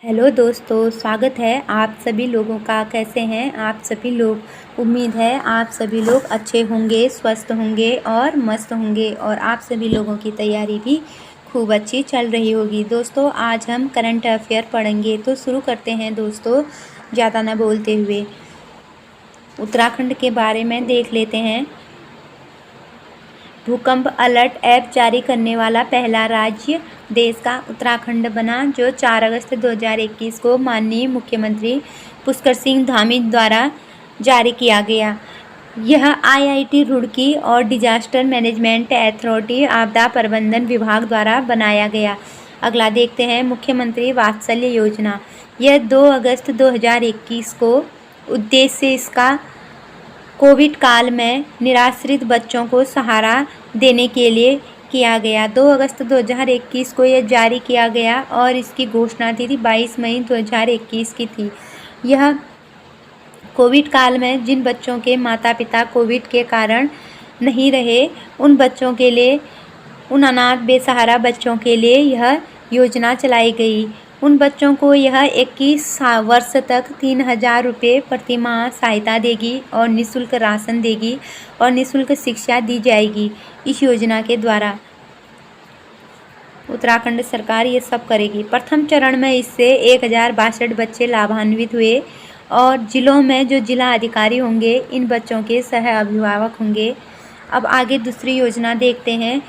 Hello दोस्तों, स्वागत है आप सभी लोगों का। कैसे हैं आप सभी लोग। उम्मीद है आप सभी लोग अच्छे होंगे, स्वस्थ होंगे और मस्त होंगे और आप सभी लोगों की तैयारी भी खूब अच्छी चल रही होगी। दोस्तों, आज हम करंट अफेयर पढ़ेंगे, तो शुरू करते हैं दोस्तों। ज़्यादा ना बोलते हुए उत्तराखंड के बारे में देख लेते हैं। भूकंप अलर्ट ऐप जारी करने वाला पहला राज्य देश का उत्तराखंड बना, जो 4 अगस्त 2021 को माननीय मुख्यमंत्री पुष्कर सिंह धामी द्वारा जारी किया गया। यह आईआईटी रुड़की और डिजास्टर मैनेजमेंट अथॉरिटी आपदा प्रबंधन विभाग द्वारा बनाया गया। अगला देखते हैं मुख्यमंत्री वात्सल्य योजना। यह 2 अगस्त 2021 को उद्देश्य इसका कोविड काल में निराश्रित बच्चों को सहारा देने के लिए किया गया। 2 अगस्त 2021 को यह जारी किया गया और इसकी घोषणा तिथि 22 मई 2021 की थी। यह कोविड काल में जिन बच्चों के माता पिता कोविड के कारण नहीं रहे, उन बच्चों के लिए, उन अनाथ बेसहारा बच्चों के लिए यह योजना चलाई गई। उन बच्चों को यह 21 वर्ष तक 3000 रुपये प्रति माह सहायता देगी और निःशुल्क राशन देगी और निःशुल्क शिक्षा दी जाएगी। इस योजना के द्वारा उत्तराखंड सरकार ये सब करेगी। प्रथम चरण में इससे 1062 बच्चे लाभान्वित हुए और जिलों में जो जिला अधिकारी होंगे, इन बच्चों के सह अभिभावक होंगे। अब आगे दूसरी योजना देखते हैं।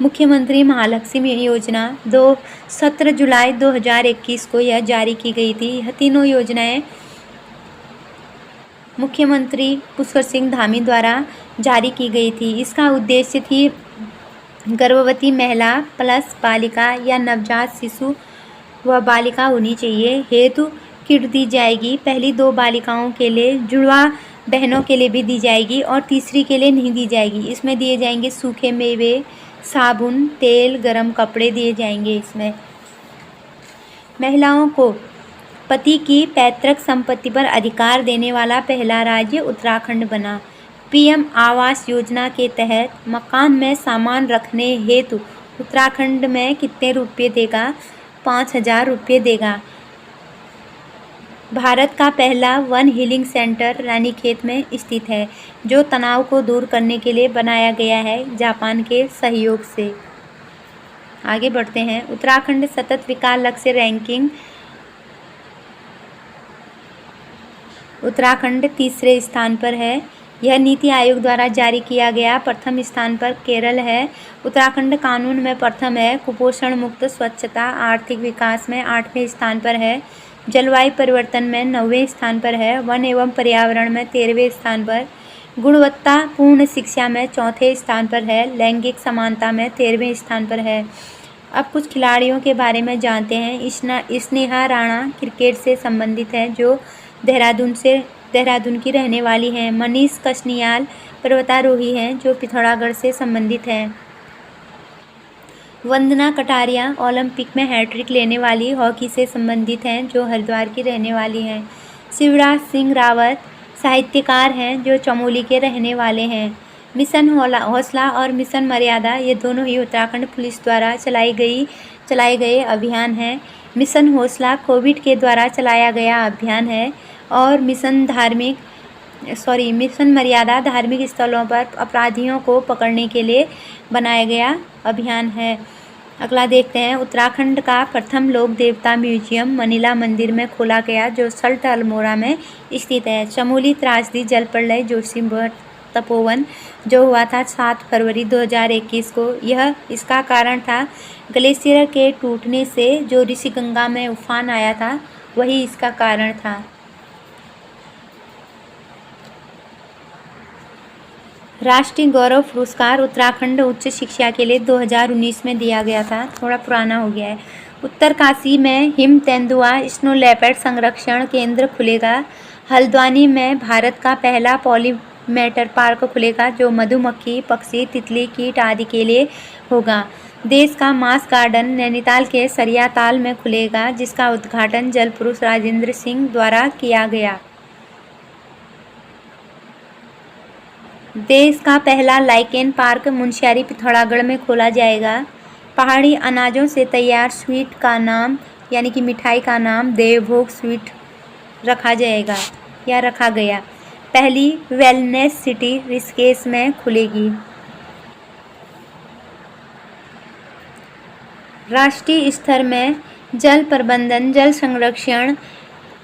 मुख्यमंत्री महालक्ष्मी योजना 17 जुलाई 2021 को यह जारी की गई थी। यह तीनों योजनाएं मुख्यमंत्री पुष्कर सिंह धामी द्वारा जारी की गई थी। इसका उद्देश्य थी गर्भवती महिला प्लस बालिका या नवजात शिशु व बालिका होनी चाहिए हेतु किट दी जाएगी। पहली 2 बालिकाओं के लिए, जुड़वा बहनों के लिए भी दी जाएगी और तीसरी के लिए नहीं दी जाएगी। इसमें दिए जाएंगे सूखे मेवे, साबुन, तेल, गरम कपड़े दिए जाएंगे। इसमें महिलाओं को पति की पैतृक संपत्ति पर अधिकार देने वाला पहला राज्य उत्तराखंड बना। पीएम आवास योजना के तहत मकान में सामान रखने हेतु उत्तराखंड में कितने रुपये देगा? 5000 रुपये देगा। भारत का पहला वन हीलिंग सेंटर रानीखेत में स्थित है, जो तनाव को दूर करने के लिए बनाया गया है, जापान के सहयोग से। आगे बढ़ते हैं। उत्तराखंड सतत विकास लक्ष्य रैंकिंग। उत्तराखंड तीसरे स्थान पर है। यह नीति आयोग द्वारा जारी किया गया। प्रथम स्थान पर केरल है। उत्तराखंड कानून में प्रथम है। कुपोषण मुक्त स्वच्छता आर्थिक विकास में 8वें स्थान पर है। जलवायु परिवर्तन में 9वें स्थान पर है। वन एवं पर्यावरण में 13वें स्थान पर। गुणवत्तापूर्ण शिक्षा में 4थे स्थान पर है। लैंगिक समानता में 13वें स्थान पर है। अब कुछ खिलाड़ियों के बारे में जानते हैं। स्नेहा राणा क्रिकेट से संबंधित है, जो देहरादून की रहने वाली हैं। मनीष कसनियाल पर्वतारोही हैं, जो पिथौरागढ़ से संबंधित हैं। वंदना कटारिया ओलंपिक में हैट्रिक लेने वाली हॉकी से संबंधित हैं, जो हरिद्वार की रहने वाली हैं। शिवराज सिंह रावत साहित्यकार हैं, जो चमोली के रहने वाले हैं। मिशन हौसला और मिशन मर्यादा ये दोनों ही उत्तराखंड पुलिस द्वारा चलाए गए अभियान हैं। मिशन हौसला कोविड के द्वारा चलाया गया अभियान है और मिशन मर्यादा धार्मिक स्थलों पर अपराधियों को पकड़ने के लिए बनाया गया अभियान है। अगला देखते हैं। उत्तराखंड का प्रथम लोक देवता म्यूजियम मनीला मंदिर में खोला गया, जो सल्ट अल्मोड़ा में स्थित है। चमोली त्रासदी जल प्रलय जोशीमठ तपोवन जो हुआ था 7 फरवरी 2021 को, यह इसका कारण था ग्लेशियर के टूटने से जो ऋषिगंगा में उफान आया था, वही इसका कारण था। राष्ट्रीय गौरव पुरस्कार उत्तराखंड उच्च शिक्षा के लिए 2019 में दिया गया था, थोड़ा पुराना हो गया है। उत्तरकाशी में हिम तेंदुआ स्नो लेपर्ड संरक्षण केंद्र खुलेगा। हल्द्वानी में भारत का पहला पॉलीमेटर पार्क खुलेगा, जो मधुमक्खी, पक्षी, तितली, कीट आदि के लिए होगा। देश का मास गार्डन नैनीताल के सरियाताल में खुलेगा, जिसका उद्घाटन जल पुरुष राजेंद्र सिंह द्वारा किया गया। देश का पहला लाइकेन पार्क मुनस्यारी पिथौरागढ़ में खोला जाएगा। पहाड़ी अनाजों से तैयार स्वीट का नाम यानी कि मिठाई का नाम देवभोग स्वीट रखा जाएगा या रखा गया। पहली वेलनेस सिटी ऋषिकेश में खुलेगी। राष्ट्रीय स्तर में जल प्रबंधन जल संरक्षण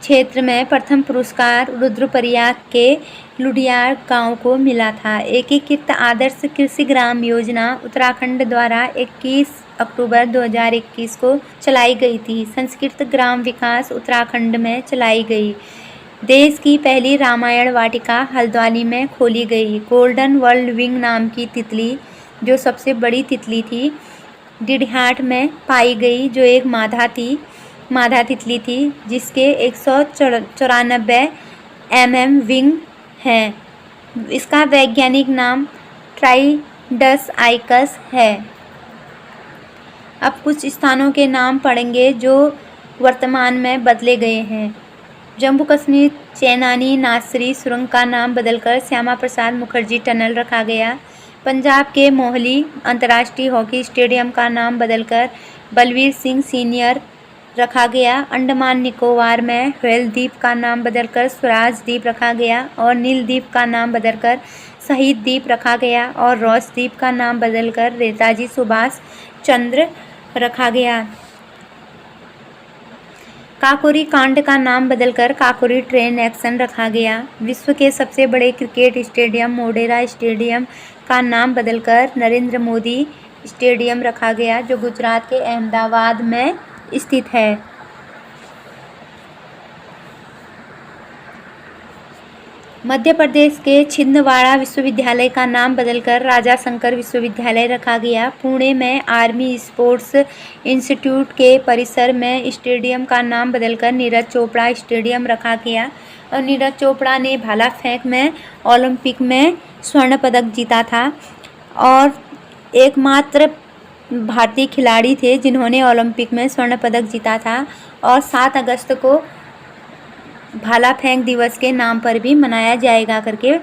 क्षेत्र में प्रथम पुरस्कार रुद्रप्रयाग के लुडियार गांव को मिला था। एकीकृत आदर्श कृषि ग्राम योजना उत्तराखंड द्वारा 21 अक्टूबर 2021 को चलाई गई थी। संस्कृत ग्राम विकास उत्तराखंड में चलाई गई। देश की पहली रामायण वाटिका हल्द्वानी में खोली गई। गोल्डन वर्ल्ड विंग नाम की तितली, जो सबसे बड़ी तितली थी, डिडहाट में पाई गई, जो एक मादा तितली थी, जिसके 194 mm विंग हैं। इसका वैज्ञानिक नाम ट्राइडस आइकस है। अब कुछ स्थानों के नाम पढ़ेंगे जो वर्तमान में बदले गए हैं। जम्मू कश्मीर चेनानी नासरी सुरंग का नाम बदलकर श्यामा प्रसाद मुखर्जी टनल रखा गया। पंजाब के मोहाली अंतर्राष्ट्रीय हॉकी स्टेडियम का नाम बदलकर बलवीर सिंह सीनियर रखा गया। अंडमान निकोबार में व्हेल द्वीप का नाम बदलकर स्वराज द्वीप रखा गया और नील द्वीप का नाम बदलकर शहीद द्वीप रखा गया और रॉस द्वीप का नाम बदलकर नेताजी सुभाष चंद्र रखा गया। काकोरी कांड का नाम बदलकर काकोरी ट्रेन एक्शन रखा गया। विश्व के सबसे बड़े क्रिकेट स्टेडियम मोढेरा स्टेडियम का नाम बदलकर नरेंद्र मोदी स्टेडियम रखा गया, जो गुजरात के अहमदाबाद में स्थित है। मध्य प्रदेश के छिंदवाड़ा विश्वविद्यालय का नाम बदलकर राजा शंकर विश्वविद्यालय रखा गया। पुणे में आर्मी स्पोर्ट्स इंस्टीट्यूट के परिसर में स्टेडियम का नाम बदलकर नीरज चोपड़ा स्टेडियम रखा गया और नीरज चोपड़ा ने भाला फेंक में ओलंपिक में स्वर्ण पदक जीता था और एकमात्र भारतीय खिलाड़ी थे जिन्होंने ओलंपिक में स्वर्ण पदक जीता था। और 7 अगस्त को भाला फेंक दिवस के नाम पर भी मनाया जाएगा करके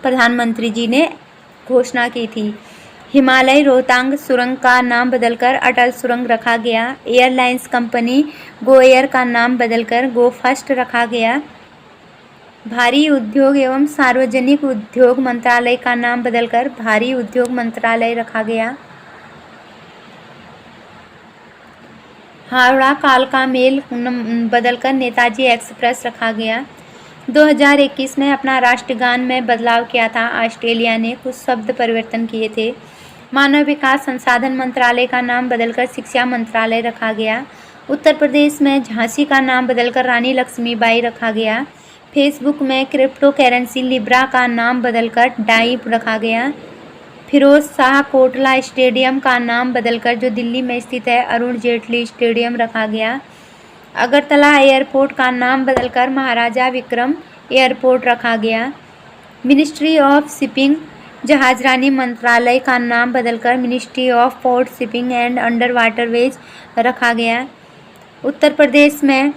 प्रधानमंत्री जी ने घोषणा की थी। हिमालय रोहतांग सुरंग का नाम बदलकर अटल सुरंग रखा गया। एयरलाइंस कंपनी गो एयर का नाम बदलकर गो फर्स्ट रखा गया। भारी उद्योग एवं सार्वजनिक उद्योग मंत्रालय का नाम बदलकर भारी उद्योग मंत्रालय रखा गया। हावड़ा कालका मेल बदलकर नेताजी एक्सप्रेस रखा गया। 2021 में अपना राष्ट्रगान में बदलाव किया था। ऑस्ट्रेलिया ने कुछ शब्द परिवर्तन किए थे। मानव विकास संसाधन मंत्रालय का नाम बदलकर शिक्षा मंत्रालय रखा गया। उत्तर प्रदेश में झांसी का नाम बदलकर रानी लक्ष्मीबाई रखा गया। फेसबुक में क्रिप्टो करेंसी लिब्रा का नाम बदलकर डाई रखा गया। फिरोज शाह कोटला स्टेडियम का नाम बदलकर, जो दिल्ली में स्थित है, अरुण जेटली स्टेडियम रखा गया। अगरतला एयरपोर्ट का नाम बदलकर महाराजा विक्रम एयरपोर्ट रखा गया। मिनिस्ट्री ऑफ शिपिंग जहाजरानी मंत्रालय का नाम बदलकर ministry of port shipping and under waterways रखा गया। उत्तर प्रदेश में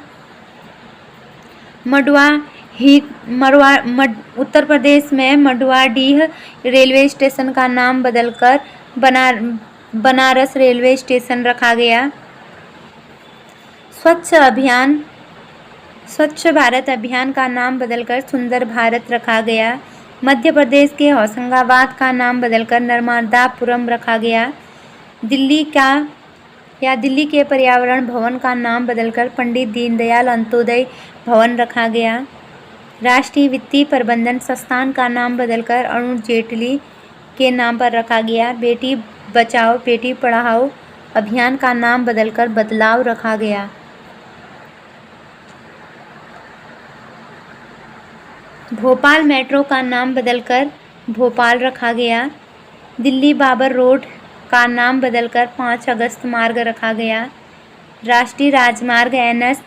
उत्तर प्रदेश में मडुआडीह रेलवे स्टेशन का नाम बदलकर बनारस रेलवे स्टेशन रखा गया। स्वच्छ भारत अभियान का नाम बदलकर सुंदर भारत रखा गया। मध्य प्रदेश के होशंगाबाद का नाम बदलकर नर्मदापुरम रखा गया। दिल्ली के पर्यावरण भवन का नाम बदलकर पंडित दीनदयाल अंत्योदय भवन रखा गया। राष्ट्रीय वित्तीय प्रबंधन संस्थान का नाम बदलकर अरुण जेटली के नाम पर रखा गया। बेटी बचाओ बेटी पढ़ाओ अभियान का नाम बदलकर बदलाव रखा गया। भोपाल मेट्रो का नाम बदलकर भोपाल रखा गया। दिल्ली बाबर रोड का नाम बदलकर 5 अगस्त मार्ग रखा गया। राष्ट्रीय राजमार्ग NH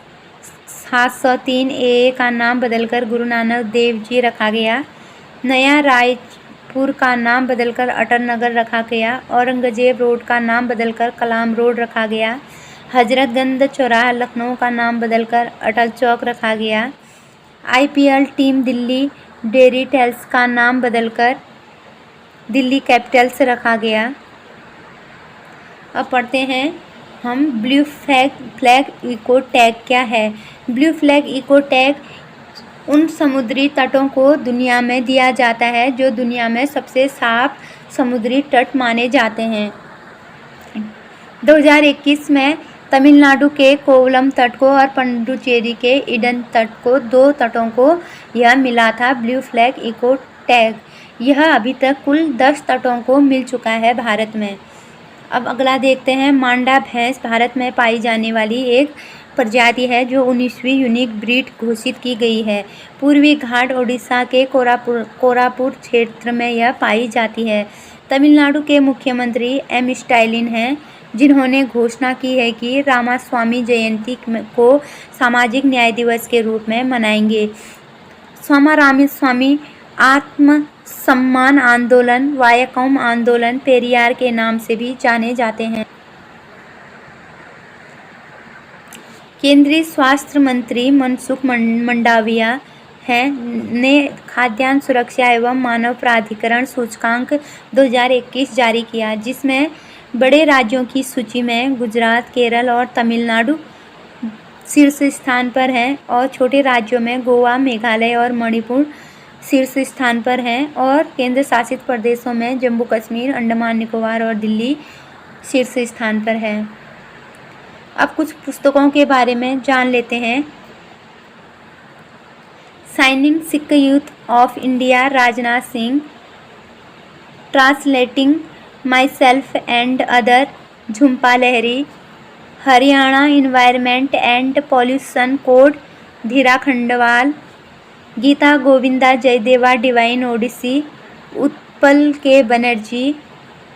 703 AA का नाम बदलकर गुरु नानक देव जी रखा गया। नया रायपुर का नाम बदलकर अटल नगर रखा गया। औरंगजेब रोड का नाम बदलकर कलाम रोड रखा गया। हजरतगंज चौराहा लखनऊ का नाम बदलकर अटल चौक रखा गया। IPL team Delhi Daredevils का नाम बदलकर दिल्ली कैपिटल्स रखा गया। अब पढ़ते हैं हम ब्लू फ्लैग इको टैग क्या है? ब्लू फ्लैग इको टैग उन समुद्री तटों को दुनिया में दिया जाता है जो दुनिया में सबसे साफ समुद्री तट माने जाते हैं। 2021 में तमिलनाडु के कोवलम तट को और पुडुचेरी के ईडन तट को, 2 तटों को यह मिला था ब्लू फ्लैग इको टैग। यह अभी तक कुल 10 तटों को मिल चुका है भारत में। अब अगला देखते हैं। मांडा भैंस भारत में पाई जाने वाली एक प्रजाति है जो 19वीं यूनिक ब्रीड घोषित की गई है। पूर्वी घाट ओडिशा के कोरापुट क्षेत्र में यह पाई जाती है। तमिलनाडु के मुख्यमंत्री एम स्टालिन हैं, जिन्होंने घोषणा की है कि रामास्वामी जयंती को सामाजिक न्याय दिवस के रूप में मनाएंगे। रामास्वामी आत्म सम्मान आंदोलन, वायकम आंदोलन, पेरियार के नाम से भी जाने जाते हैं। केंद्रीय स्वास्थ्य मंत्री मनसुख मंडाविया ने खाद्यान्न सुरक्षा एवं मानव प्राधिकरण सूचकांक 2021 जारी किया, जिसमें बड़े राज्यों की सूची में गुजरात, केरल और तमिलनाडु शीर्ष स्थान पर हैं और छोटे राज्यों में गोवा, मेघालय और मणिपुर शीर्ष स्थान पर हैं और केंद्र शासित प्रदेशों में जम्मू कश्मीर, अंडमान निकोबार और दिल्ली शीर्ष स्थान पर है। अब कुछ पुस्तकों के बारे में जान लेते हैं। Shining Sikh youth of India, Rajnath Singh. Translating myself and other, Jhumpa Lahiri. Haryana environment and pollution code, Dheera Khandwal. Geeta Govinda Jayadeva, divine odyssey, Utpal K Banerjee.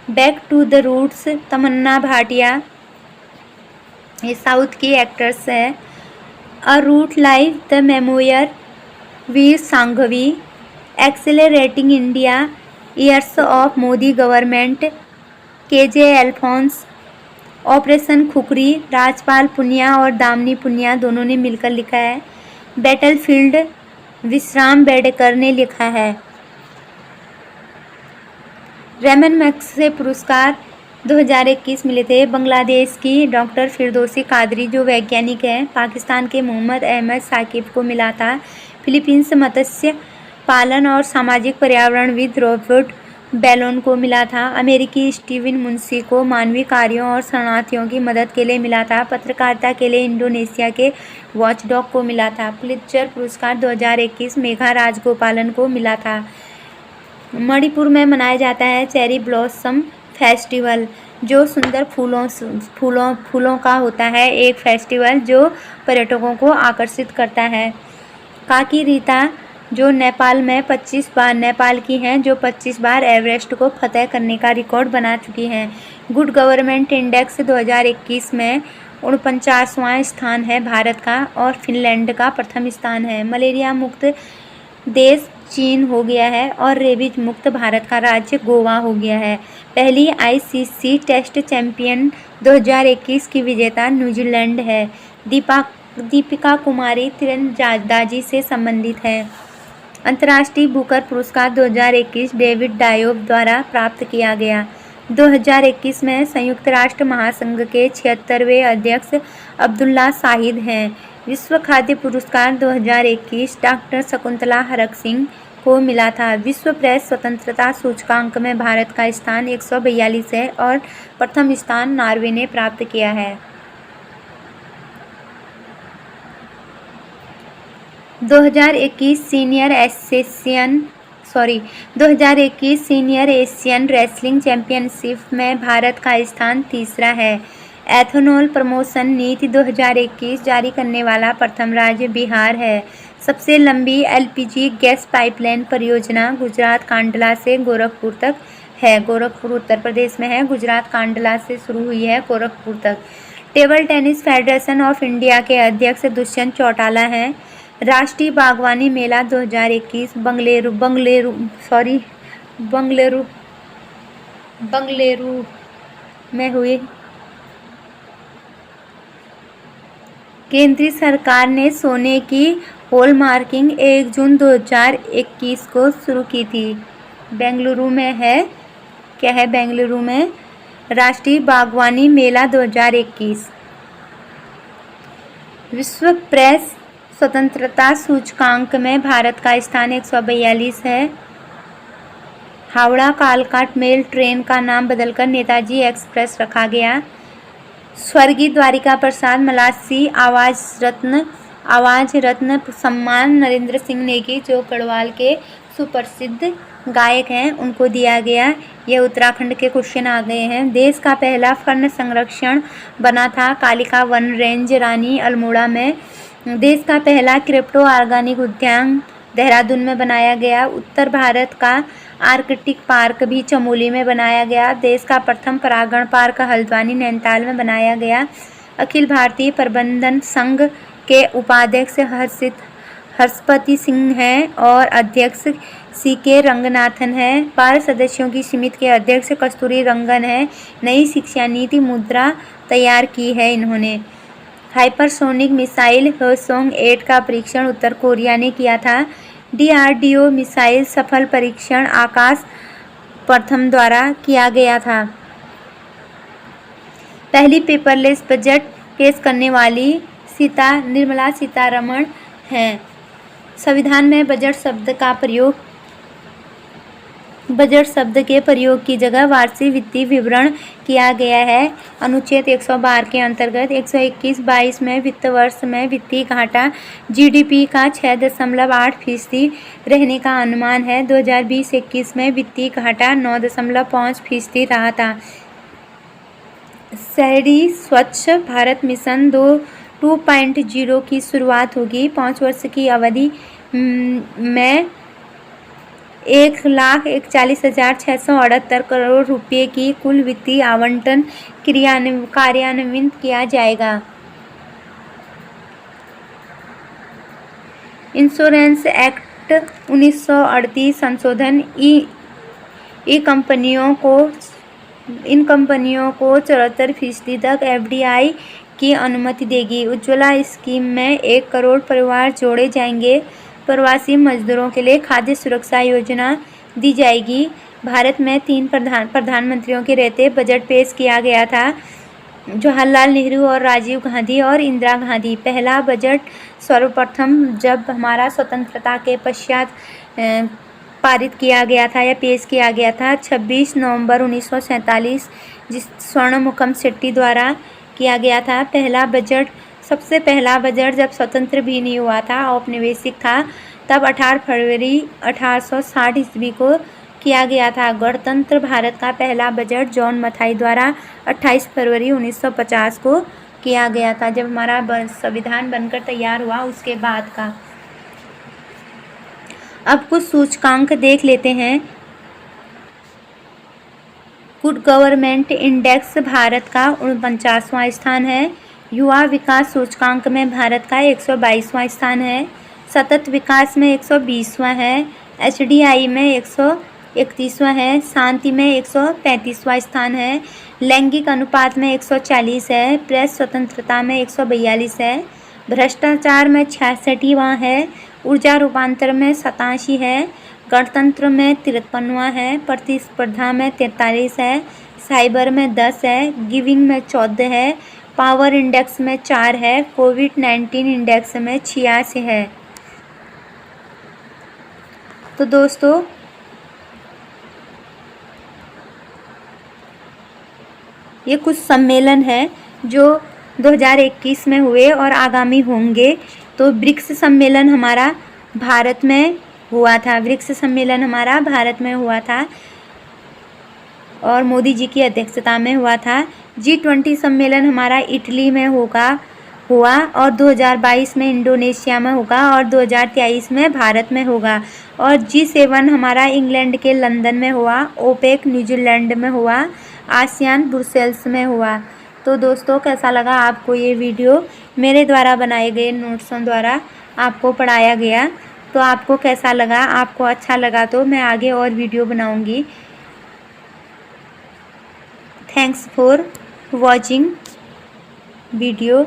Back to the roots, Tamannaah Bhatia, ये साउथ की एक्ट्रेस है। A rude life, the memoir, Vir Sanghvi. Accelerating India, years of Modi government, K J Alphons. Operation Khukri, Rajpal Punia और दामिनी पुनिया दोनों ने मिलकर लिखा है। Battlefield, विश्राम बेडेकर ने लिखा है। रेमन मैग्सेसे पुरस्कार 2021 मिले थे बांग्लादेश की डॉक्टर फिरदौसी कादरी, जो वैज्ञानिक हैं। पाकिस्तान के मोहम्मद अहमद साकिब को मिला था। फिलीपींस मत्स्य पालन और सामाजिक पर्यावरणविद रॉबर्ट बेलोन को मिला था। अमेरिकी स्टीवन मुंशी को मानवीय कार्यों और शरणार्थियों की मदद के लिए मिला था। पत्रकारिता के लिए इंडोनेशिया के वॉचडॉग को मिला था। पुलित्जर पुरस्कार 2021 मेघा राजगोपालन को मिला था। मणिपुर में मनाया जाता है चेरी ब्लॉसम फेस्टिवल, जो सुंदर फूलों का होता है एक फेस्टिवल जो पर्यटकों को आकर्षित करता है। काकी रीता, जो नेपाल में 25 बार नेपाल की हैं, जो 25 बार एवरेस्ट को फतह करने का रिकॉर्ड बना चुकी हैं। गुड गवर्नमेंट इंडेक्स 2021 में 49वां स्थान है भारत का और फिनलैंड का प्रथम स्थान है। मलेरिया मुक्त देश चीन हो गया है और रेबीज मुक्त भारत का राज्य गोवा हो गया है। पहली आईसीसी टेस्ट चैंपियन 2021 की विजेता न्यूजीलैंड है। दीपिका कुमारी तीरंदाजी से संबंधित है। अंतर्राष्ट्रीय बुकर पुरस्कार 2021 डेविड डायोब द्वारा प्राप्त किया गया। 2021 में संयुक्त राष्ट्र महासंघ के 76वें अध्यक्ष अब्दुल्ला शाहिद हैं। विश्व खाद्य पुरस्कार 2021 डॉक्टर शकुंतला हरक सिंह को मिला था। विश्व प्रेस स्वतंत्रता सूचकांक में भारत का स्थान 142 है और प्रथम स्थान नॉर्वे ने प्राप्त किया है। 2021 सीनियर एशियन रेसलिंग चैंपियनशिप में भारत का स्थान तीसरा है। एथेनॉल प्रमोशन नीति 2021 जारी करने वाला प्रथम राज्य बिहार है। सबसे लंबी एलपीजी गैस पाइपलाइन परियोजना गुजरात कांडला से गोरखपुर तक है। गोरखपुर उत्तर प्रदेश में है। गुजरात कांडला से शुरू हुई है गोरखपुर तक। Table tennis federation of India के अध्यक्ष दुष्यंत चौटाला हैं। राष्ट्रीय बागवानी मेला 2021 बंगलुरु में हुई। केंद्रीय सरकार ने सोने की हॉलमार्किंग 1 जून 2021 को शुरू की थी। बेंगलुरु में है। क्या है बेंगलुरु में? राष्ट्रीय बागवानी मेला 2021। विश्व प्रेस स्वतंत्रता सूचकांक में भारत का स्थान 142 है। हावड़ा कालकाट मेल ट्रेन का नाम बदलकर नेताजी एक्सप्रेस रखा गया। स्वर्गीय द्वारिका प्रसाद मलासी आवाज रत्न सम्मान नरेंद्र सिंह नेगी, जो गढ़वाल के सुप्रसिद्ध गायक हैं, उनको दिया गया। यह उत्तराखंड के क्वेश्चन आ गए हैं। देश का पहला वन्य संरक्षण बना था कालिका वन रेंज रानी अल्मोड़ा में। देश का पहला क्रिप्टो ऑर्गेनिक उद्यान देहरादून में बनाया गया। उत्तर भारत का आर्कटिक पार्क भी चमोली में बनाया गया। देश का प्रथम परागण पार्क हल्द्वानी नैनीताल में बनाया गया। अखिल भारतीय प्रबंधन संघ के उपाध्यक्ष हर्षपति सिंह हैं और अध्यक्ष CK रंगनाथन है। 12 सदस्यों की समिति के अध्यक्ष कस्तूरी रंगन है। नई शिक्षा नीति मुद्रा तैयार की है इन्होंने। हाइपरसोनिक मिसाइल हवसोंग 8 का परीक्षण उत्तर कोरिया ने किया था। DRDO मिसाइल सफल परीक्षण आकाश प्रथम द्वारा किया गया था। पहली पेपरलेस बजट पेश करने वाली निर्मला सीतारमण हैं। संविधान में बजट शब्द के प्रयोग की जगह वार्षिक वित्तीय विवरण किया गया है। अनुच्छेद 112 के अंतर्गत 121-22 में वित्त वर्ष में वित्तीय घाटा GDP का 6.8% रहने का अनुमान है। 2020-21 में वित्तीय घाटा 9.5% रहा था। शहरी स्वच्छ भारत मिशन 2.0 की शुरुआत होगी। 5 वर्ष की अवधि में 1,41,668 करोड़ रुपये की कुल वित्तीय आवंटन कार्यान्वित किया जाएगा। इंश्योरेंस एक्ट 1938 संशोधन इन कंपनियों को 74% तक FDI की अनुमति देगी। उज्ज्वला स्कीम में 1 करोड़ परिवार जोड़े जाएंगे। प्रवासी मजदूरों के लिए खाद्य सुरक्षा योजना दी जाएगी। भारत में 3 प्रधानमंत्रियों के रहते बजट पेश किया गया था, जवाहरलाल नेहरू और राजीव गांधी और इंदिरा गांधी। पहला बजट सर्वप्रथम जब हमारा स्वतंत्रता के पश्चात पारित किया गया था या पेश किया गया था 26 नवंबर 1947, जिस स्वर्णमुखम शेट्टी द्वारा किया गया था। सबसे पहला बजट जब स्वतंत्र भी नहीं हुआ था, औपनिवेशिक था, तब 18 फरवरी 1860 ईस्वी को किया गया था। गणतंत्र भारत का पहला बजट जॉन मथाई द्वारा 28 फरवरी 1950 को किया गया था, जब हमारा संविधान बनकर तैयार हुआ उसके बाद का। अब कुछ सूचकांक देख लेते हैं। गुड गवर्नमेंट इंडेक्स भारत का 49वां स्थान है। युवा विकास सूचकांक में भारत का 122वां स्थान है। सतत विकास में 120वां है। HDI में 131वां है। शांति में 135वां स्थान है। लैंगिक अनुपात में 140 है। प्रेस स्वतंत्रता में 142 है। भ्रष्टाचार में 66वां है। ऊर्जा रूपांतर में 87 है। गणतंत्र में 53वां है। प्रतिस्पर्धा में 43 है। साइबर में 10 है। गिविंग में 14 है। पावर इंडेक्स में 4 है। कोविड-19 इंडेक्स में 86 है। तो दोस्तों ये कुछ सम्मेलन है जो 2021 में हुए और आगामी होंगे। तो ब्रिक्स सम्मेलन हमारा भारत में हुआ था और मोदी जी की अध्यक्षता में हुआ था। G20 सम्मेलन हमारा इटली में हुआ और 2022 में इंडोनेशिया में होगा और 2023 में भारत में होगा। और G7 हमारा इंग्लैंड के लंदन में हुआ। OPEC न्यूजीलैंड में हुआ। आसियान ब्रुसेल्स में हुआ। तो दोस्तों कैसा लगा आपको ये वीडियो? मेरे द्वारा बनाए गए नोट्सों द्वारा आपको पढ़ाया गया, तो आपको कैसा लगा? आपको अच्छा लगा तो मैं आगे और वीडियो बनाऊंगी। Thanks for watching video.